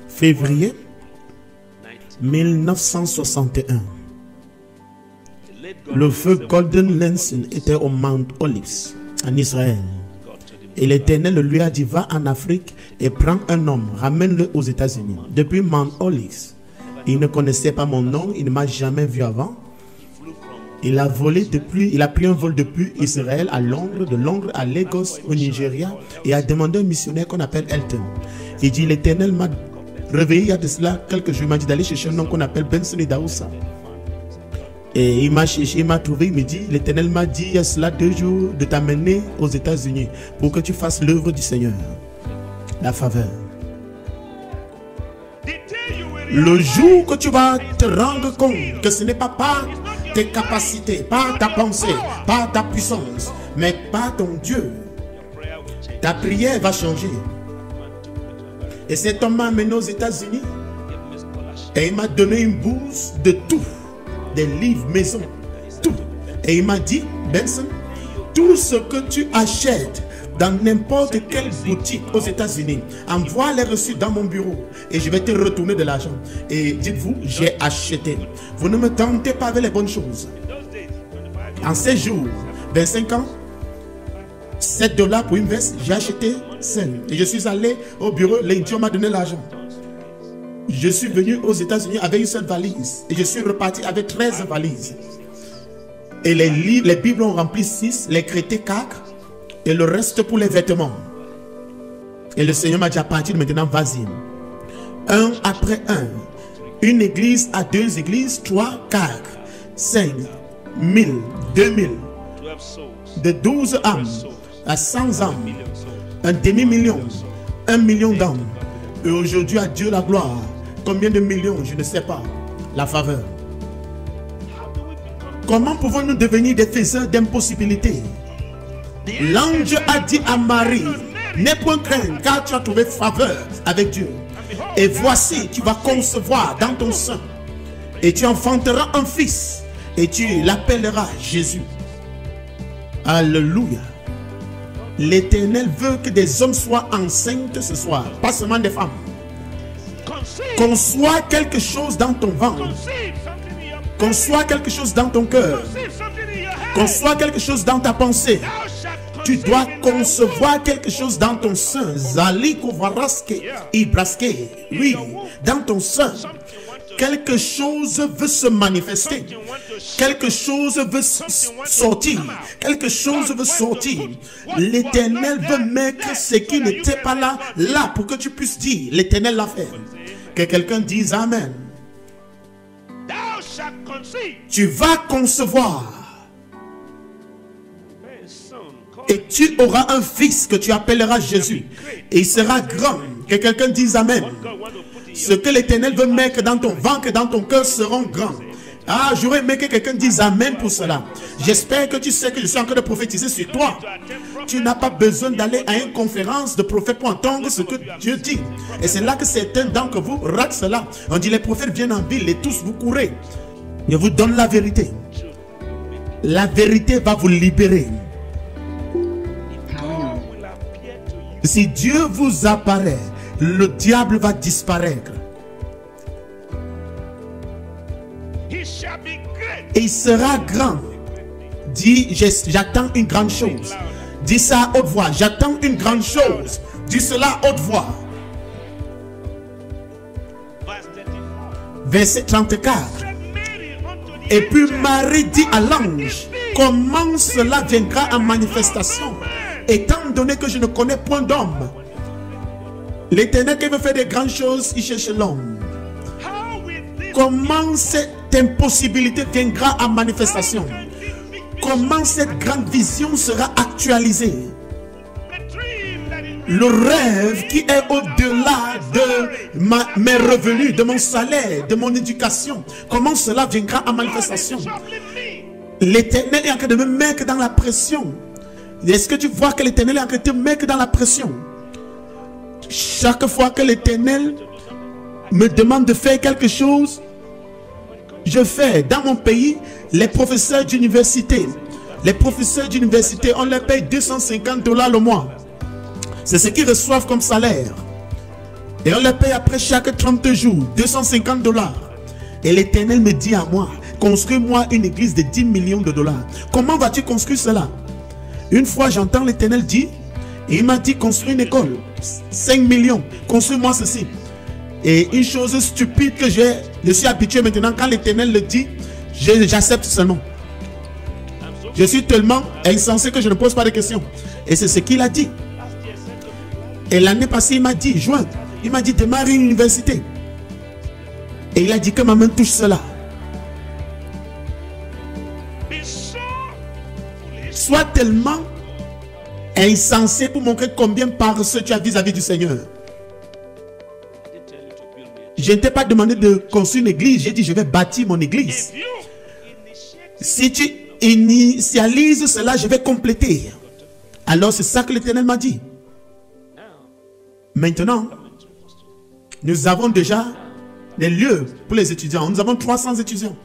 février 1961. Le feu Golden Lancing était au Mount Olives, en Israël. Et l'Éternel lui a dit, va en Afrique et prends un homme, ramène-le aux États-Unis. Depuis Mount Olives, il ne connaissait pas mon nom, il ne m'a jamais vu avant. Il a pris un vol depuis Israël à Londres, de Londres à Lagos au Nigeria, et a demandé un missionnaire qu'on appelle Elton. Il dit, l'Éternel m'a réveillé il y a de cela quelques jours, il m'a dit d'aller chercher un homme qu'on appelle Benson Idaoussa. Et il m'a cherché, il m'a trouvé, il me dit, l'Éternel m'a dit il y a cela 2 jours de t'amener aux États-Unis pour que tu fasses l'œuvre du Seigneur. La faveur. Le jour que tu vas te rendre compte que ce n'est pas par tes capacités, par ta pensée, par ta puissance, mais par ton Dieu, ta prière va changer. Et cet homme m'a amené aux États-Unis et il m'a donné une bourse de tout. Des livres, maison, tout. Et il m'a dit, Benson, tout ce que tu achètes dans n'importe quelle boutique aux États-Unis, envoie les reçus dans mon bureau et je vais te retourner de l'argent. Et dites-vous, j'ai acheté. Vous ne me tentez pas avec les bonnes choses. En 16 jours, 25 ans, $7 pour une veste, j'ai acheté 5. Et je suis allé au bureau, l'indion m'a donné l'argent. Je suis venu aux États-Unis avec une seule valise et je suis reparti avec 13 valises. Et les livres, les Bibles ont rempli 6, les chrétiens 4 et le reste pour les vêtements. Et le Seigneur m'a dit à partir de maintenant, vas-y. Un après un. Une église à 2 églises, 3, 4, 5, 1000, 2000. De 12 âmes à 100 âmes. Un demi-million. 1 million d'âmes. Et aujourd'hui, à Dieu la gloire. Combien de millions, je ne sais pas. La faveur. Comment pouvons-nous devenir des faiseurs d'impossibilités? L'ange a dit à Marie, n'aie point crainte, car tu as trouvé faveur avec Dieu. Et voici, tu vas concevoir dans ton sein. Et tu enfanteras un fils. Et tu l'appelleras Jésus. Alléluia. L'Éternel veut que des hommes soient enceintes ce soir, pas seulement des femmes. Conçois quelque chose dans ton ventre. Conçois quelque chose dans ton cœur. Conçois quelque chose dans ta pensée. Tu dois concevoir quelque chose dans ton sein. Zali kovaraske, ibraske. Oui, dans ton sein. Quelque chose veut se manifester. Quelque chose veut sortir. Quelque chose veut sortir. L'Éternel veut mettre ce qui n'était pas là, là pour que tu puisses dire, l'Éternel l'a fait. Que quelqu'un dise Amen. Tu vas concevoir. Et tu auras un fils que tu appelleras Jésus. Et il sera grand. Que quelqu'un dise Amen. Ce que l'Éternel veut mettre dans ton ventre et dans ton cœur seront grands. Ah, j'aurais aimé que quelqu'un dise Amen pour cela. J'espère que tu sais que je suis en train de prophétiser sur toi. Tu n'as pas besoin d'aller à une conférence de prophètes pour entendre ce que Dieu dit. Et c'est là que certains d'entre vous ratent cela. On dit les prophètes viennent en ville et tous vous courez. Je vous donne la vérité. La vérité va vous libérer. Si Dieu vous apparaît, le diable va disparaître. Et il sera grand. Dis, j'attends une grande chose. Dis ça à haute voix. J'attends une grande chose. Dis cela à haute voix. Verset 34. Et puis Marie dit à l'ange, comment cela viendra en manifestation, étant donné que je ne connais point d'homme. L'Éternel qui veut faire des grandes choses, il cherche l'homme. Comment cette impossibilité viendra en manifestation? Comment cette grande vision sera actualisée? Le rêve qui est au-delà de mes revenus, de mon salaire, de mon éducation, comment cela viendra en manifestation? L'Éternel est en train de me mettre dans la pression. Est-ce que tu vois que l'Éternel est en train de te mettre dans la pression? Chaque fois que l'Éternel me demande de faire quelque chose, je fais. Dans mon pays, les professeurs d'université, on les paye $250 le mois. C'est ce qu'ils reçoivent comme salaire. Et on le paye après chaque 30 jours, 250 $. Et l'Éternel me dit à moi, construis-moi une église de 10 millions de $. Comment vas-tu construire cela? Une fois j'entends l'Éternel dire, et il m'a dit, construis une école, 5 millions, construis-moi ceci. Et une chose stupide que je suis habitué maintenant, quand l'Éternel le dit, j'accepte seulement. Je suis tellement insensé que je ne pose pas de questions. Et c'est ce qu'il a dit. Et l'année passée, il m'a dit, juin, il m'a dit, démarre une université. Et il a dit que ma main touche cela. Sois tellement insensé pour montrer combien paresseux tu as vis-à-vis du Seigneur. Je ne t'ai pas demandé de construire une église. J'ai dit, je vais bâtir mon église. Si tu initialises cela, je vais compléter. Alors, c'est ça que l'Éternel m'a dit. Maintenant, nous avons déjà des lieux pour les étudiants. Nous avons 300 étudiants.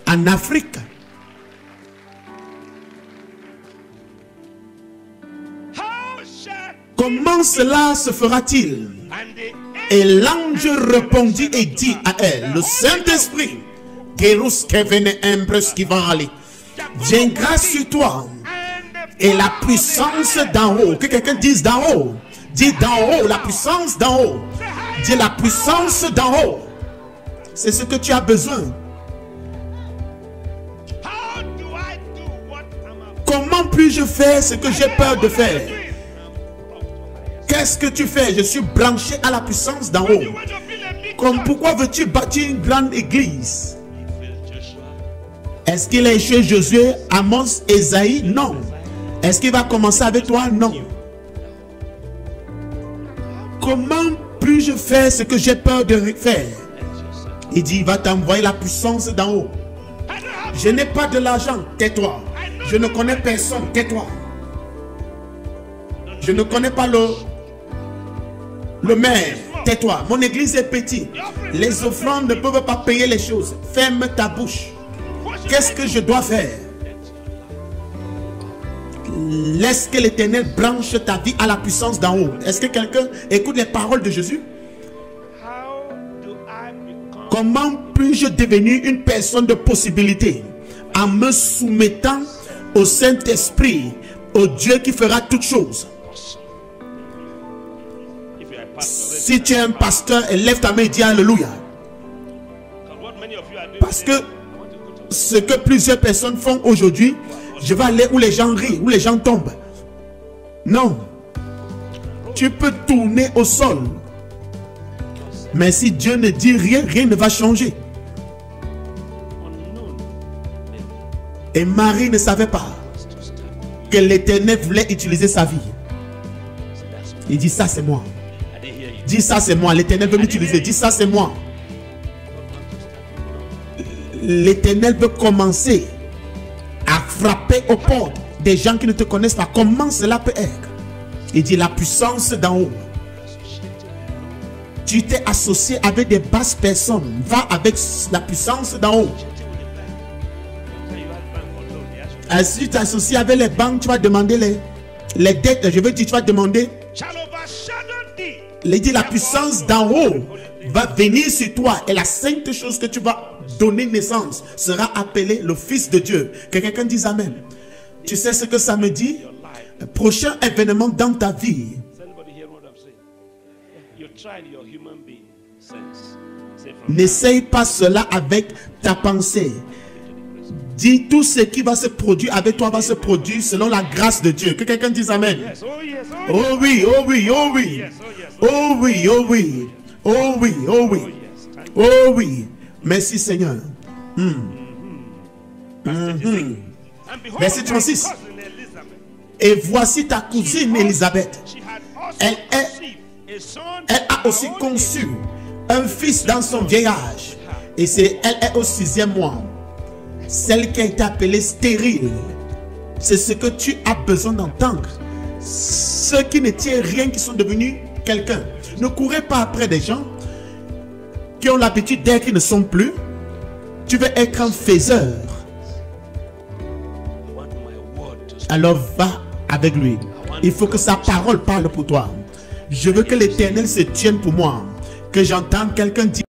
En Afrique. Comment cela se fera-t-il? Et l'ange répondit et dit à elle, le Saint-Esprit, viendra sur toi. Et la puissance d'en haut, que quelqu'un dise d'en haut. Dis d'en haut, la puissance d'en haut. Dis la puissance d'en haut. C'est ce que tu as besoin. Comment puis-je faire ce que j'ai peur de faire? Qu'est-ce que tu fais? Je suis branché à la puissance d'en haut. Comme pourquoi veux-tu bâtir une grande église? Est-ce qu'il a échoué Josué, Amos, Esaïe? Non. Est-ce qu'il va commencer avec toi? Non. Comment puis-je faire ce que j'ai peur de faire? Il dit, il va t'envoyer la puissance d'en haut. Je n'ai pas de l'argent, tais-toi. Je ne connais personne, tais-toi. Je ne connais pas le maire, tais-toi. Mon église est petite. Les offrandes ne peuvent pas payer les choses. Ferme ta bouche. Qu'est-ce que je dois faire? Laisse que l'Éternel branche ta vie à la puissance d'en haut. Est-ce que quelqu'un écoute les paroles de Jésus? Comment puis-je devenir une personne de possibilité? En me soumettant au Saint-Esprit, au Dieu qui fera toutes choses. Si tu es un pasteur, lève ta main et dis Alléluia. Parce que ce que plusieurs personnes font aujourd'hui, je vais aller où les gens rient, où les gens tombent. Non. Tu peux tourner au sol. Mais si Dieu ne dit rien, rien ne va changer. Et Marie ne savait pas que l'Éternel voulait utiliser sa vie. Il dit, ça c'est moi. Dis, ça c'est moi. L'Éternel veut m'utiliser. Dis, ça c'est moi. L'Éternel veut commencer à frapper aux portes des gens qui ne te connaissent pas. Comment cela peut être? Il dit, la puissance d'en haut. Tu t'es associé avec des basses personnes. Va avec la puissance d'en haut. Si tu t'associes avec les banques, tu vas demander les dettes. Je veux dire, tu vas demander. Il dit, la puissance d'en haut va venir sur toi. Et la sainte chose que tu vas donner naissance sera appelée le Fils de Dieu. Que quelqu'un dise Amen. Tu sais ce que ça me dit? Le prochain événement dans ta vie. N'essaye pas cela avec ta pensée. Dis, tout ce qui va se produire avec toi va se produire selon la grâce de Dieu. Que quelqu'un dise Amen. Oh oui, oh oui, oh oui. Oh oui, oh oui. Oh oui, oh oui. Oh oui. Merci Seigneur. Verset 36. Et voici ta cousine Élisabeth. Elle a aussi conçu un fils dans son vieil âge. Et elle est au 6e mois. Celle qui a été appelée stérile. C'est ce que tu as besoin d'entendre. Ceux qui ne tiennent rien, qui sont devenus quelqu'un. Ne courez pas après des gens qui ont l'habitude d'être qui ne sont plus. Tu veux être un faiseur. Alors va avec lui. Il faut que sa parole parle pour toi. Je veux que l'Éternel se tienne pour moi. Que j'entende quelqu'un dire